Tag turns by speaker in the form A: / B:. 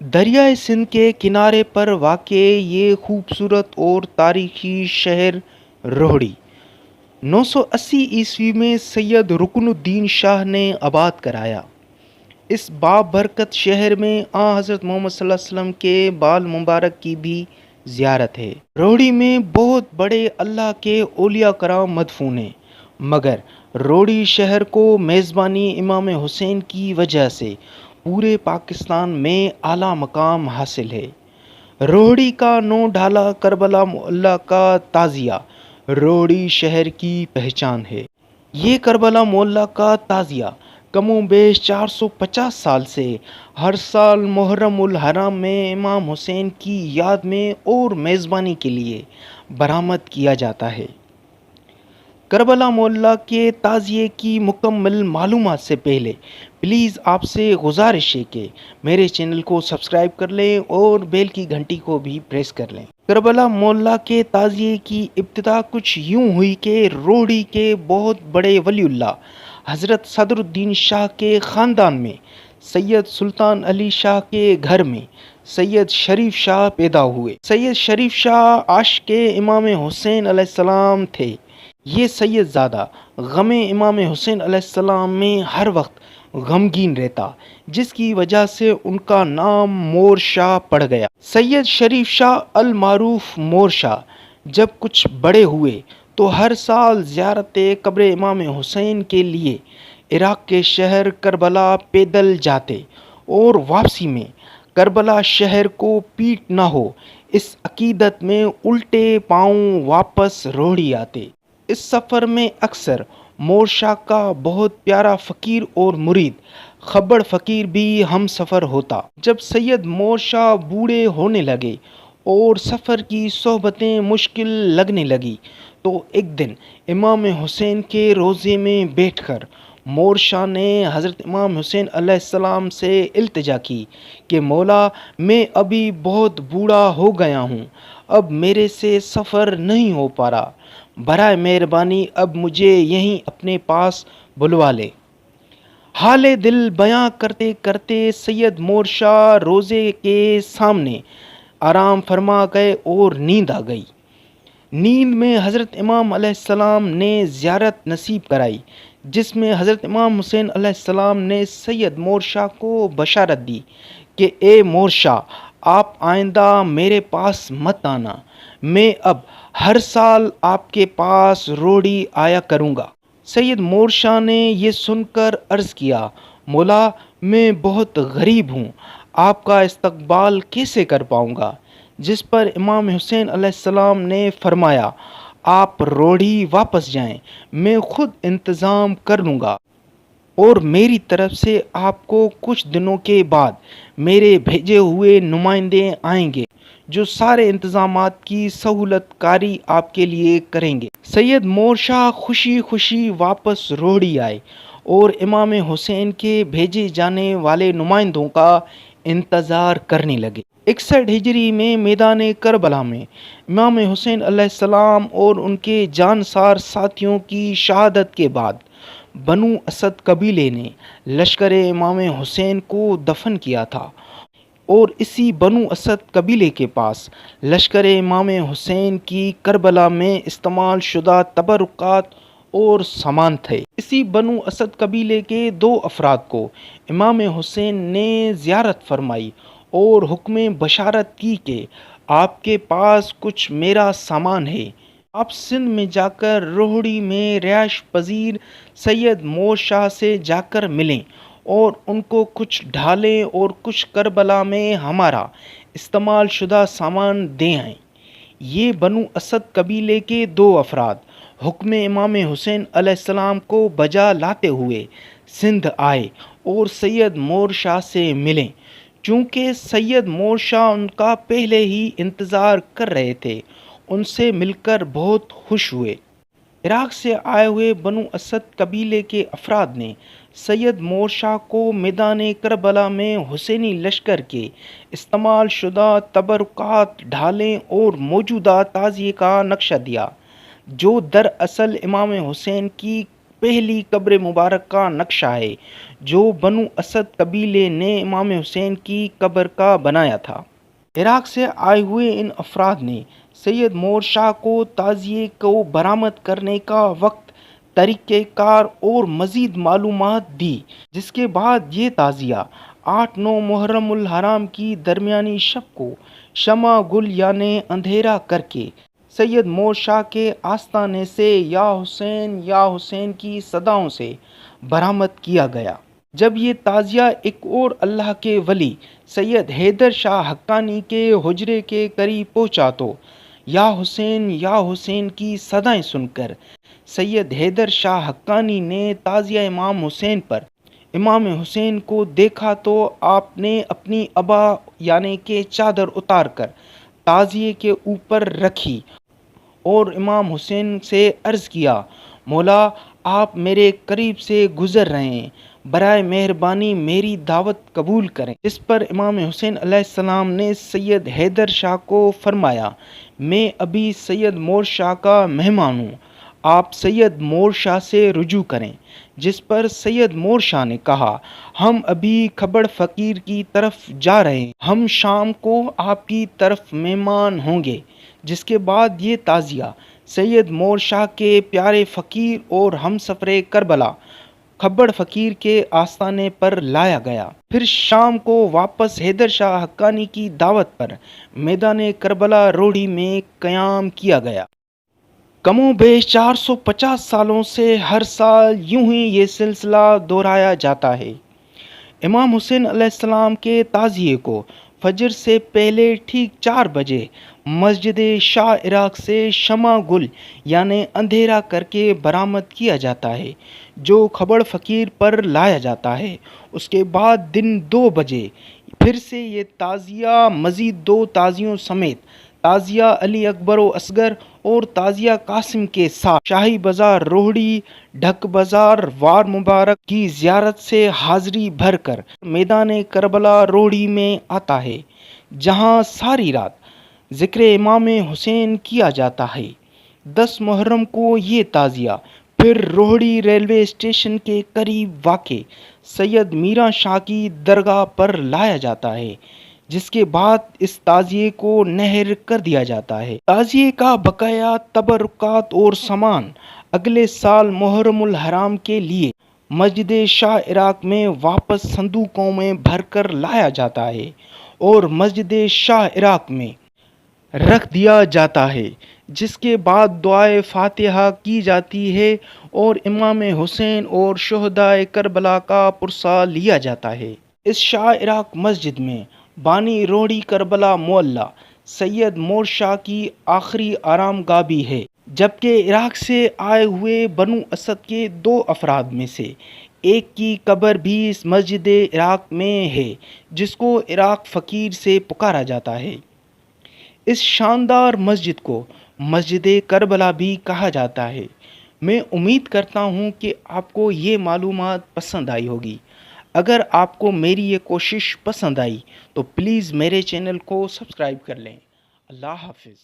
A: دریائے سندھ کے کنارے پر واقع یہ خوبصورت اور تاریخی شہر روہڑی 980 میں سید رکن الدین شاہ نے آباد کرایا۔ اس بابرکت شہر میں حضرت محمد صلی اللہ علیہ وسلم کے بال مبارک کی بھی زیارت ہے۔ روہڑی میں بہت بڑے اللہ کے اولیاء کرام مدفون ہیں، مگر روہڑی شہر کو میزبانی امام حسین کی وجہ سے پورے پاکستان میں اعلیٰ مقام حاصل ہے۔ روہڑی کا نو ڈھالا کربلا معلی کا تعزیہ روہڑی شہر کی پہچان ہے۔ یہ کربلا معلی کا تعزیہ کم و بیش 450 سال سے ہر سال محرم الحرام میں امام حسین کی یاد میں اور میزبانی کے لیے برآمد کیا جاتا ہے۔ کربلا معلی کے تعزیے کی مکمل معلومات سے پہلے پلیز آپ سے گزارش ہے کہ میرے چینل کو سبسکرائب کر لیں اور بیل کی گھنٹی کو بھی پریس کر لیں۔ کربلا معلی کے تعزیے کی ابتدا کچھ یوں ہوئی کہ روہڑی کے بہت بڑے ولی اللہ حضرت صدر الدین شاہ کے خاندان میں سید سلطان علی شاہ کے گھر میں سید شریف شاہ پیدا ہوئے۔ سید شریف شاہ عاشق امام حسین علیہ السلام تھے۔ یہ سید زادہ غم امام حسین علیہ السلام میں ہر وقت غمگین رہتا، جس کی وجہ سے ان کا نام مور شاہ پڑ گیا۔ سید شریف شاہ المعروف مور شاہ جب کچھ بڑے ہوئے تو ہر سال زیارت قبر امام حسین کے لیے عراق کے شہر کربلا پیدل جاتے اور واپسی میں کربلا شہر کو پیٹ نہ ہو اس عقیدت میں الٹے پاؤں واپس روہڑی آتے۔ اس سفر میں اکثر مور شاہ کا بہت پیارا فقیر اور مرید خبڑ فقیر بھی ہم سفر ہوتا۔ جب سید مور شاہ بوڑھے ہونے لگے اور سفر کی صحبتیں مشکل لگنے لگی تو ایک دن امام حسین کے روضے میں بیٹھ کر مور شاہ نے حضرت امام حسین علیہ السلام سے التجا کی کہ مولا، میں ابھی بہت بوڑھا ہو گیا ہوں، اب میرے سے سفر نہیں ہو پا رہا، برائے مہربانی اب مجھے یہیں اپنے پاس بلوا لے۔ حال دل بیاں کرتے کرتے سید مور شاہ روضے کے سامنے آرام فرما گئے اور نیند آ گئی۔ نیند میں حضرت امام علیہ السلام نے زیارت نصیب کرائی، جس میں حضرت امام حسین علیہ السلام نے سید مور شاہ کو بشارت دی کہ اے مور شاہ، آپ آئندہ میرے پاس مت آنا، میں اب ہر سال آپ کے پاس روہڑی آیا کروں گا۔ سید مور شاہ نے یہ سن کر عرض کیا، مولا، میں بہت غریب ہوں، آپ کا استقبال کیسے کر پاؤں گا؟ جس پر امام حسین علیہ السلام نے فرمایا، آپ روہڑی واپس جائیں، میں خود انتظام کر لوں گا اور میری طرف سے آپ کو کچھ دنوں کے بعد میرے بھیجے ہوئے نمائندے آئیں گے جو سارے انتظامات کی سہولت کاری آپ کے لیے کریں گے۔ سید مور شاہ خوشی خوشی واپس روہڑی آئے اور امام حسین کے بھیجے جانے والے نمائندوں کا انتظار کرنے لگے۔ 61 ہجری میں میدان کربلا میں امام حسین علیہ السلام اور ان کے جانسار ساتھیوں کی شہادت کے بعد بنو اسد قبیلے نے لشکر امام حسین کو دفن کیا تھا اور اسی بنو اسد قبیلے کے پاس لشکر امام حسین کی کربلا میں استعمال شدہ تبرکات اور سامان تھے۔ اسی بنو اسد قبیلے کے 2 افراد کو امام حسین نے زیارت فرمائی اور حکم بشارت کی کہ آپ کے پاس کچھ میرا سامان ہے، آپ سندھ میں جا کر روہڑی میں رہائش پذیر سید مور شاہ سے جا کر ملیں اور ان کو کچھ ڈھالیں اور کچھ کربلا میں ہمارا استعمال شدہ سامان دے آئیں۔ یہ بنو اسد قبیلے کے 2 افراد حکم امام حسین علیہ السلام کو بجا لاتے ہوئے سندھ آئے اور سید مور شاہ سے ملیں۔ چونکہ سید مور شاہ ان کا پہلے ہی انتظار کر رہے تھے، ان سے مل کر بہت خوش ہوئے۔ عراق سے آئے ہوئے بنو اسد قبیلے کے افراد نے سید مور شاہ کو میدان کربلا میں حسینی لشکر کے استعمال شدہ تبرکات، ڈھالیں اور موجودہ تعزیے کا نقشہ دیا، جو دراصل امام حسین کی پہلی قبر مبارک کا نقشہ ہے جو بنو اسد قبیلے نے امام حسین کی قبر کا بنایا تھا۔ عراق سے آئے ہوئے ان افراد نے سید مور شاہ کو تعزیے کو برآمد کرنے کا وقت، طریقہ کار اور مزید معلومات دی، جس کے بعد یہ تعزیہ 8-9 محرم الحرام کی درمیانی شب کو شمع گل یعنی اندھیرا کر کے سید مور شاہ کے آستانے سے یا حسین کی صداؤں سے برآمد کیا گیا۔ جب یہ تعزیہ ایک اور اللہ کے ولی سید حیدر شاہ حقانی کے حجرے کے قریب پہنچا تو یا حسین کی صدائیں سن کر سید حیدر شاہ حقانی نے تعزیہ امام حسین پر امام حسین کو دیکھا تو آپ نے اپنی عبا یعنی کہ چادر اتار کر تعزیے کے اوپر رکھی اور امام حسین سے عرض کیا، مولا آپ میرے قریب سے گزر رہے ہیں، برائے مہربانی میری دعوت قبول کریں۔ اس پر امام حسین علیہ السلام نے سید حیدر شاہ کو فرمایا، میں ابھی سید مور شاہ کا مہمان ہوں، آپ سید مور شاہ سے رجوع کریں۔ جس پر سید مور شاہ نے کہا، ہم ابھی کھبڑ فقیر کی طرف جا رہے ہیں، ہم شام کو آپ کی طرف مہمان ہوں گے۔ جس کے بعد یہ تعزیہ سید مور شاہ کے پیارے فقیر اور ہمسفر کربلا کھبڑ فقیر کے آستانے پر لایا گیا۔ پھر شام کو واپس حیدر شاہ حقانی کی دعوت پر میدان کربلا روڑی میں قیام کیا گیا۔ کم و بیش 450 سالوں سے ہر سال یوں ہی یہ سلسلہ دہرایا جاتا ہے۔ امام حسین علیہ السلام کے تعزیے کو فجر سے پہلے ٹھیک 4 بجے مسجد شاہ عراق سے شمع گل یعنی اندھیرا کر کے برآمد کیا جاتا ہے، جو کھبڑ فقیر پر لایا جاتا ہے۔ اس کے بعد دن 2 بجے پھر سے یہ تعزیہ مزید 2 تعزیوں سمیت تعزیہ علی اکبر و اصغر اور تعزیہ قاسم کے ساتھ شاہی بازار روہڑی، ڈھک بازار، وار مبارک کی زیارت سے حاضری بھر کر میدان کربلا روڑی میں آتا ہے، جہاں ساری رات ذکر امام حسین کیا جاتا ہے۔ 10 محرم کو یہ تعزیہ پھر روہڑی ریلوے اسٹیشن کے قریب واقع سید میران شاہ کی درگاہ پر لایا جاتا ہے، جس کے بعد اس تعزیے کو نہر کر دیا جاتا ہے۔ تعزیے کا بقایا تبرکات اور سامان اگلے سال محرم الحرام کے لیے مسجد شاہ عراق میں واپس صندوقوں میں بھر کر لایا جاتا ہے اور مسجد شاہ عراق میں رکھ دیا جاتا ہے، جس کے بعد دعائے فاتحہ کی جاتی ہے اور امام حسین اور شہدائے کربلا کا پرسہ لیا جاتا ہے۔ اس شاہ عراق مسجد میں بانی روڑی کربلا معلیٰ سید مور شاہ کی آخری آرام گاہ بھی ہے، جبکہ عراق سے آئے ہوئے بنو اسد کے 2 افراد میں سے ایک کی قبر بھی اس مسجد عراق میں ہے، جس کو عراق فقیر سے پکارا جاتا ہے۔ اس شاندار مسجد کو مسجد کربلا بھی کہا جاتا ہے۔ میں امید کرتا ہوں کہ آپ کو یہ معلومات پسند آئی ہوگی۔ اگر آپ کو میری یہ کوشش پسند آئی تو پلیز میرے چینل کو سبسکرائب کر لیں۔ اللہ حافظ۔